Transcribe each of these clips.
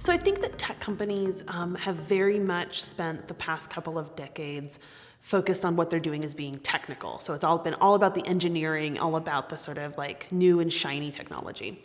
So I think that tech companies have very much spent the past couple of decades focused on what they're doing as being technical. So it's all been all about the engineering, all about the sort of like new and shiny technology.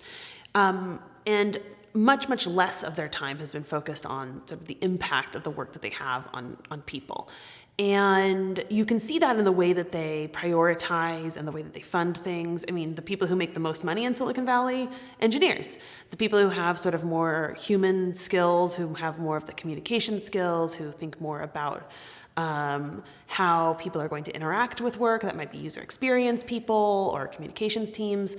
And much less of their time has been focused on sort of the impact of the work that they have on people. And you can see that in the way that they prioritize and the way that they fund things. I mean, the people who make the most money in Silicon Valley, engineers. The people who have sort of more human skills, who have more of the communication skills, who think more about how people are going to interact with work. That might be user experience people or communications teams.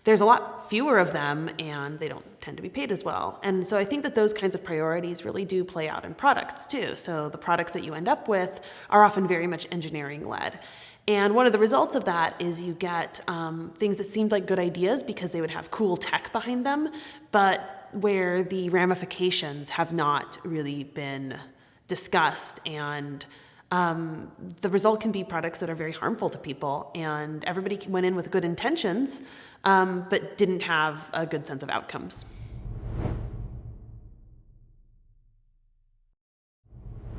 There's a lot fewer of them, and they don't tend to be paid as well. And so I think that those kinds of priorities really do play out in products too. So the products that you end up with are often very much engineering led. And one of the results of that is you get things that seemed like good ideas because they would have cool tech behind them, but where the ramifications have not really been discussed, and the result can be products that are very harmful to people, and everybody went in with good intentions, but didn't have a good sense of outcomes.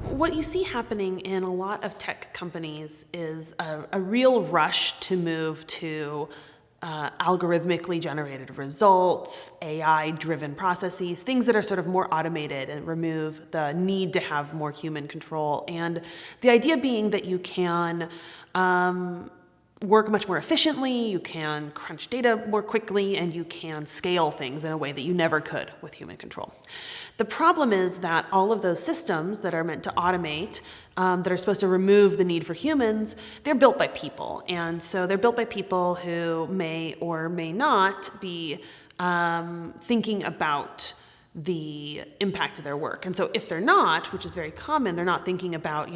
What you see happening in a lot of tech companies is a real rush to move to algorithmically generated results, AI-driven processes, things that are sort of more automated and remove the need to have more human control. And the idea being that you can work much more efficiently, you can crunch data more quickly, and you can scale things in a way that you never could with human control. The problem is that all of those systems that are meant to automate, that are supposed to remove the need for humans, they're built by people. And so they're built by people who may or may not be thinking about the impact of their work. And so if they're not, which is very common, they're not thinking about,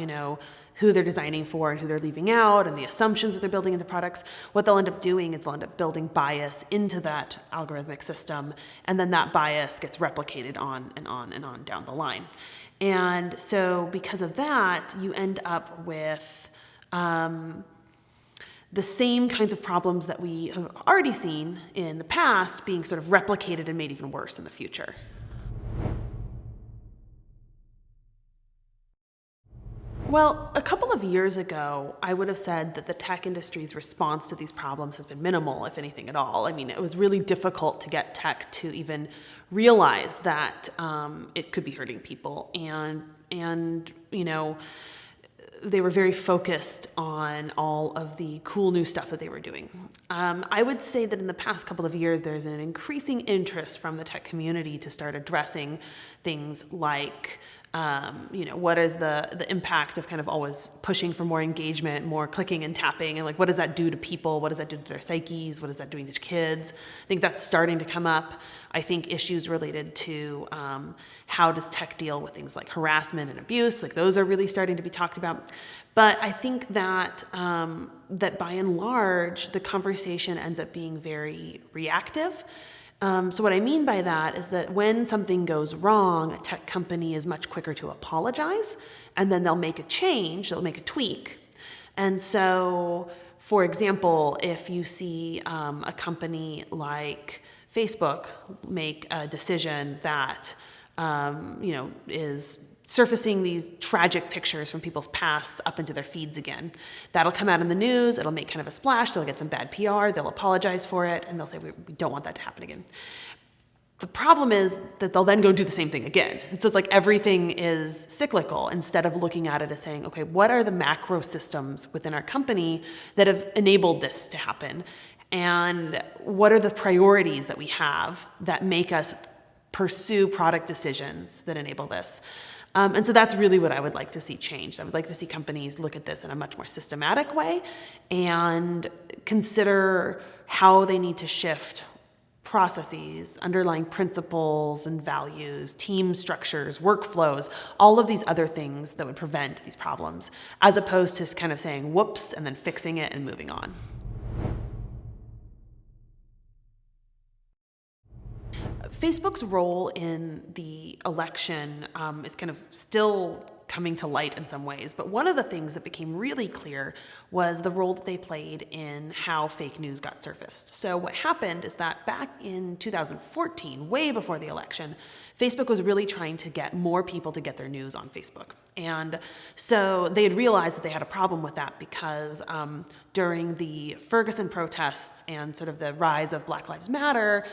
who they're designing for and who they're leaving out and the assumptions that they're building into products. What they'll end up doing is they'll end up building bias into that algorithmic system, and then that bias gets replicated on and on and on down the line. And so because of that, you end up with the same kinds of problems that we have already seen in the past being sort of replicated and made even worse in the future. Well, a couple of years ago, I would have said that the tech industry's response to these problems has been minimal, if anything at all. I mean, it was really difficult to get tech to even realize that it could be hurting people, and they were very focused on all of the cool new stuff that they were doing. I would say that in the past couple of years, there's an increasing interest from the tech community to start addressing things like what is the impact of kind of always pushing for more engagement, more clicking and tapping, and like what does that do to people? What does that do to their psyches? What is that doing to kids? I think that's starting to come up. I think issues related to how does tech deal with things like harassment and abuse, like those are really starting to be talked about. But I think that that by and large, the conversation ends up being very reactive. So what I mean by that is that when something goes wrong, a tech company is much quicker to apologize, and then they'll make a change, they'll make a tweak. And so, for example, if you see a company like Facebook make a decision that is surfacing these tragic pictures from people's pasts up into their feeds again. That'll come out in the news, it'll make kind of a splash, they'll get some bad PR, they'll apologize for it, and they'll say, we don't want that to happen again. The problem is that they'll then go do the same thing again. So it's like everything is cyclical instead of looking at it as saying, okay, what are the macro systems within our company that have enabled this to happen? And what are the priorities that we have that make us pursue product decisions that enable this? And so that's really what I would like to see changed. I would like to see companies look at this in a much more systematic way and consider how they need to shift processes, underlying principles and values, team structures, workflows, all of these other things that would prevent these problems, as opposed to kind of saying, whoops, and then fixing it and moving on. Facebook's role in the election is kind of still coming to light in some ways, but one of the things that became really clear was the role that they played in how fake news got surfaced. So what happened is that back in 2014, way before the election, Facebook was really trying to get more people to get their news on Facebook. And so they had realized that they had a problem with that because during the Ferguson protests and sort of the rise of Black Lives Matter,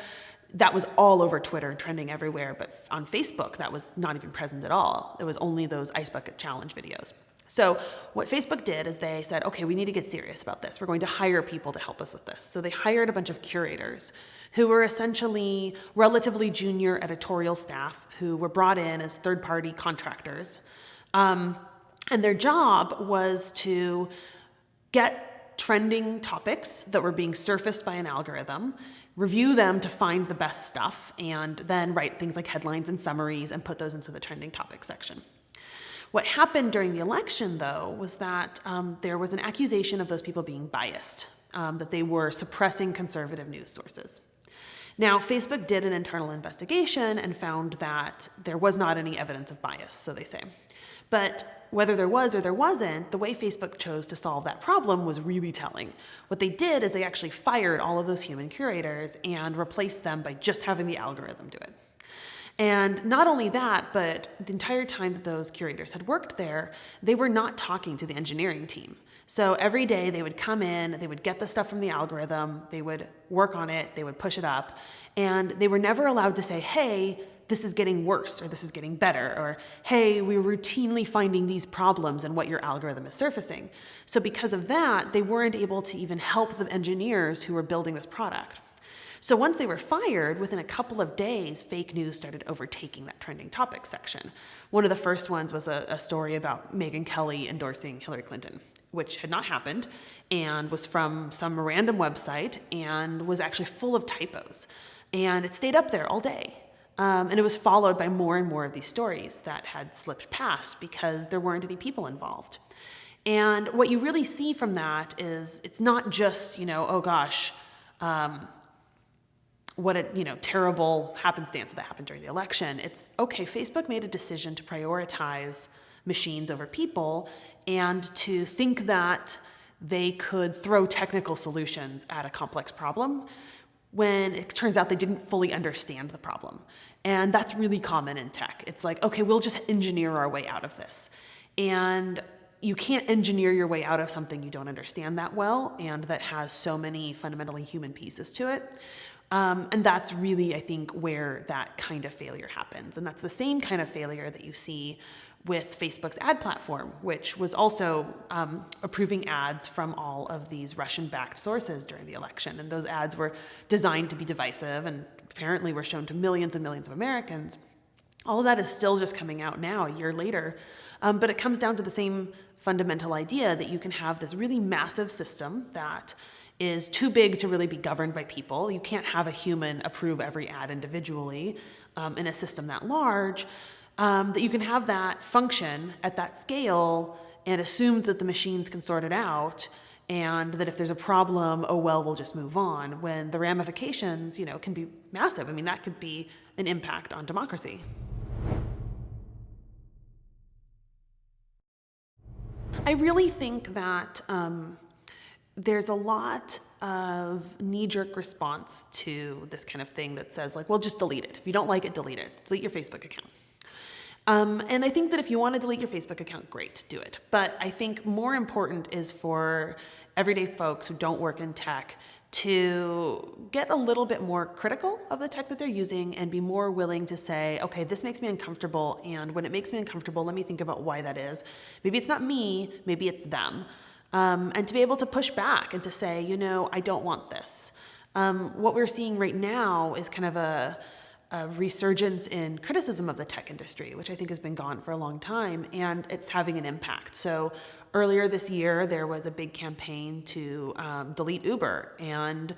that was all over Twitter, trending everywhere, but on Facebook, that was not even present at all. It was only those Ice Bucket Challenge videos. So what Facebook did is they said, okay, we need to get serious about this. We're going to hire people to help us with this. So they hired a bunch of curators who were essentially relatively junior editorial staff who were brought in as third-party contractors. And their job was to get trending topics that were being surfaced by an algorithm, review them to find the best stuff, and then write things like headlines and summaries and put those into the trending topics section. What happened during the election, though, was that there was an accusation of those people being biased, that they were suppressing conservative news sources. Now, Facebook did an internal investigation and found that there was not any evidence of bias, so they say. But whether there was or there wasn't, the way Facebook chose to solve that problem was really telling. What they did is they actually fired all of those human curators and replaced them by just having the algorithm do it. And not only that, but the entire time that those curators had worked there, they were not talking to the engineering team. So every day they would come in, they would get the stuff from the algorithm, they would work on it, they would push it up, and they were never allowed to say, hey, this is getting worse, or this is getting better, or hey, we're routinely finding these problems in what your algorithm is surfacing. So because of that, they weren't able to even help the engineers who were building this product. So once they were fired, within a couple of days, fake news started overtaking that trending topics section. One of the first ones was a story about Megyn Kelly endorsing Hillary Clinton, which had not happened, and was from some random website, and was actually full of typos. And it stayed up there all day. And it was followed by more and more of these stories that had slipped past because there weren't any people involved. And what you really see from that is it's not just, oh gosh, what a terrible happenstance that happened during the election. It's, okay, Facebook made a decision to prioritize machines over people and to think that they could throw technical solutions at a complex problem when it turns out they didn't fully understand the problem. And that's really common in tech. It's like, okay, we'll just engineer our way out of this. And you can't engineer your way out of something you don't understand that well and that has so many fundamentally human pieces to it. And that's really, I think, where that kind of failure happens. And that's the same kind of failure that you see with Facebook's ad platform, which was also approving ads from all of these Russian-backed sources during the election. And those ads were designed to be divisive and apparently were shown to millions and millions of Americans. All of that is still just coming out now, a year later. But it comes down to the same fundamental idea that you can have this really massive system that is too big to really be governed by people. You can't have a human approve every ad individually in a system that large. That you can have that function at that scale and assume that the machines can sort it out, and that if there's a problem, oh well, we'll just move on, when the ramifications, can be massive. I mean, that could be an impact on democracy. I really think that there's a lot of knee-jerk response to this kind of thing that says, like, well, just delete it. If you don't like it, delete it. Delete your Facebook account. And I think that if you want to delete your Facebook account, great, do it. But I think more important is for everyday folks who don't work in tech to get a little bit more critical of the tech that they're using and be more willing to say, okay, this makes me uncomfortable, and when it makes me uncomfortable, let me think about why that is. Maybe it's not me, maybe it's them. And to be able to push back and to say, I don't want this. What we're seeing right now is kind of a resurgence in criticism of the tech industry, which I think has been gone for a long time, and it's having an impact. So earlier this year, there was a big campaign to delete Uber, and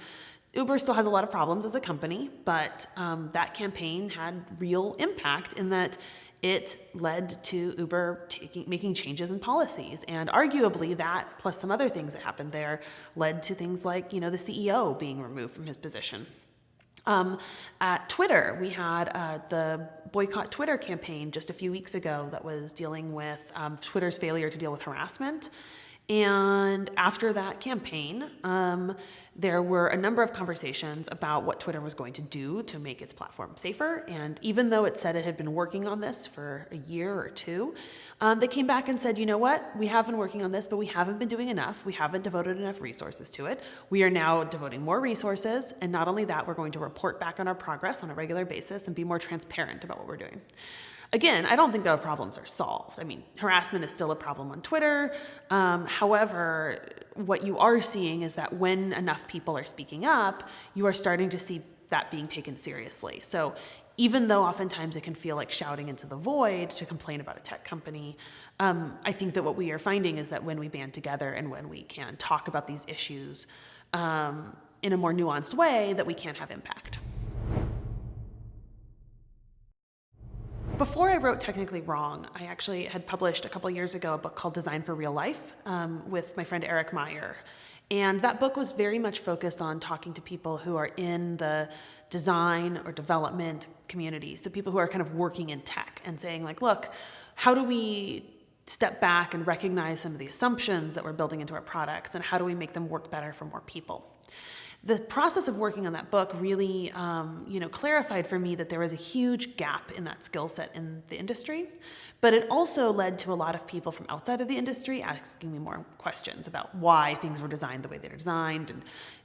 Uber still has a lot of problems as a company, but that campaign had real impact in that it led to Uber making changes in policies. And arguably that, plus some other things that happened there, led to things like, the CEO being removed from his position. At Twitter, we had the Boycott Twitter campaign just a few weeks ago that was dealing with Twitter's failure to deal with harassment. And after that campaign, there were a number of conversations about what Twitter was going to do to make its platform safer. And even though it said it had been working on this for a year or two, they came back and said, you know what, we have been working on this, but we haven't been doing enough. We haven't devoted enough resources to it. We are now devoting more resources. And not only that, we're going to report back on our progress on a regular basis and be more transparent about what we're doing. Again, I don't think the problems are solved. I mean, harassment is still a problem on Twitter. However, what you are seeing is that when enough people are speaking up, you are starting to see that being taken seriously. So even though oftentimes it can feel like shouting into the void to complain about a tech company, I think that what we are finding is that when we band together and when we can talk about these issues in a more nuanced way, that we can have impact. Before I wrote Technically Wrong, I actually had published a couple years ago a book called Design for Real Life with my friend Eric Meyer. And that book was very much focused on talking to people who are in the design or development community, so people who are kind of working in tech and saying like, look, how do we step back and recognize some of the assumptions that we're building into our products, and how do we make them work better for more people? The process of working on that book really, clarified for me that there was a huge gap in that skill set in the industry, but it also led to a lot of people from outside of the industry asking me more questions about why things were designed the way they were designed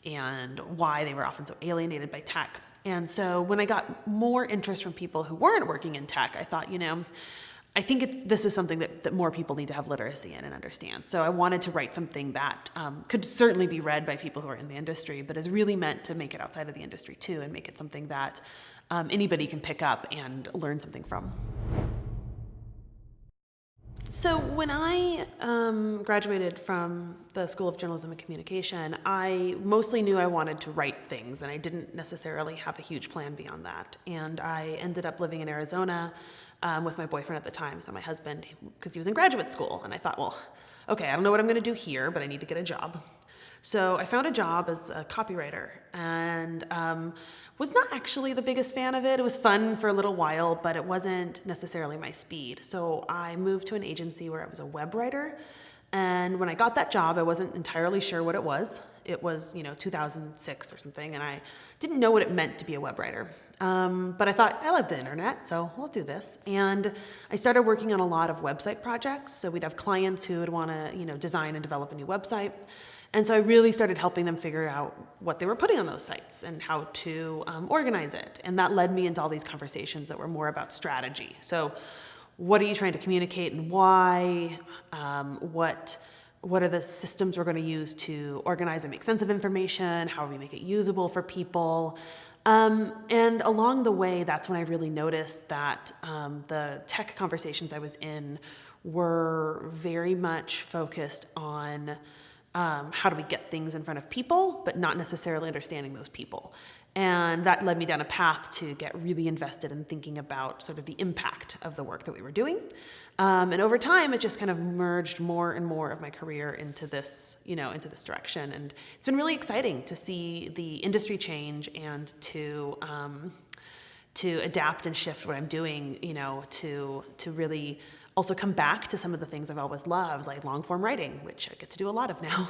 and why they were often so alienated by tech. And so when I got more interest from people who weren't working in tech, I thought, I think this is something that more people need to have literacy in and understand. So I wanted to write something that could certainly be read by people who are in the industry, but is really meant to make it outside of the industry too, and make it something that anybody can pick up and learn something from. So when I graduated from the School of Journalism and Communication, I mostly knew I wanted to write things, and I didn't necessarily have a huge plan beyond that. And I ended up living in Arizona with my boyfriend at the time, so my husband, because he was in graduate school. And I thought, well, okay, I don't know what I'm going to do here, but I need to get a job. So I found a job as a copywriter, and was not actually the biggest fan of it. It was fun for a little while, but it wasn't necessarily my speed. So I moved to an agency where I was a web writer. And when I got that job, I wasn't entirely sure what it was. It was, 2006 or something, and I didn't know what it meant to be a web writer. But I thought, I love the internet, so I'll do this. And I started working on a lot of website projects. So we'd have clients who would want to, design and develop a new website. And so I really started helping them figure out what they were putting on those sites and how to organize it. And that led me into all these conversations that were more about strategy. So what are you trying to communicate and why? What are the systems we're going to use to organize and make sense of information? How do we make it usable for people? And along the way, that's when I really noticed that the tech conversations I was in were very much focused on how do we get things in front of people, but not necessarily understanding those people. And that led me down a path to get really invested in thinking about sort of the impact of the work that we were doing. And over time, it just kind of merged more and more of my career into this direction. And it's been really exciting to see the industry change and to adapt and shift what I'm doing, to really also come back to some of the things I've always loved, like long form writing, which I get to do a lot of now.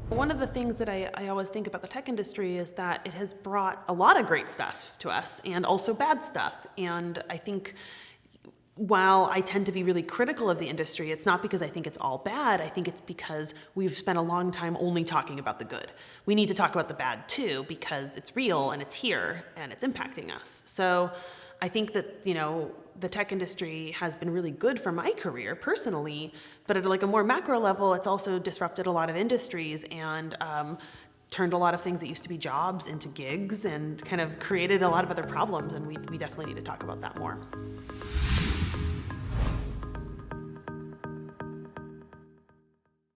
One of the things that I always think about the tech industry is that it has brought a lot of great stuff to us and also bad stuff. And I think while I tend to be really critical of the industry, it's not because I think it's all bad. I think it's because we've spent a long time only talking about the good. We need to talk about the bad too, because it's real and it's here and it's impacting us. So I think that, the tech industry has been really good for my career personally, but at like a more macro level, it's also disrupted a lot of industries and turned a lot of things that used to be jobs into gigs and kind of created a lot of other problems. And we definitely need to talk about that more.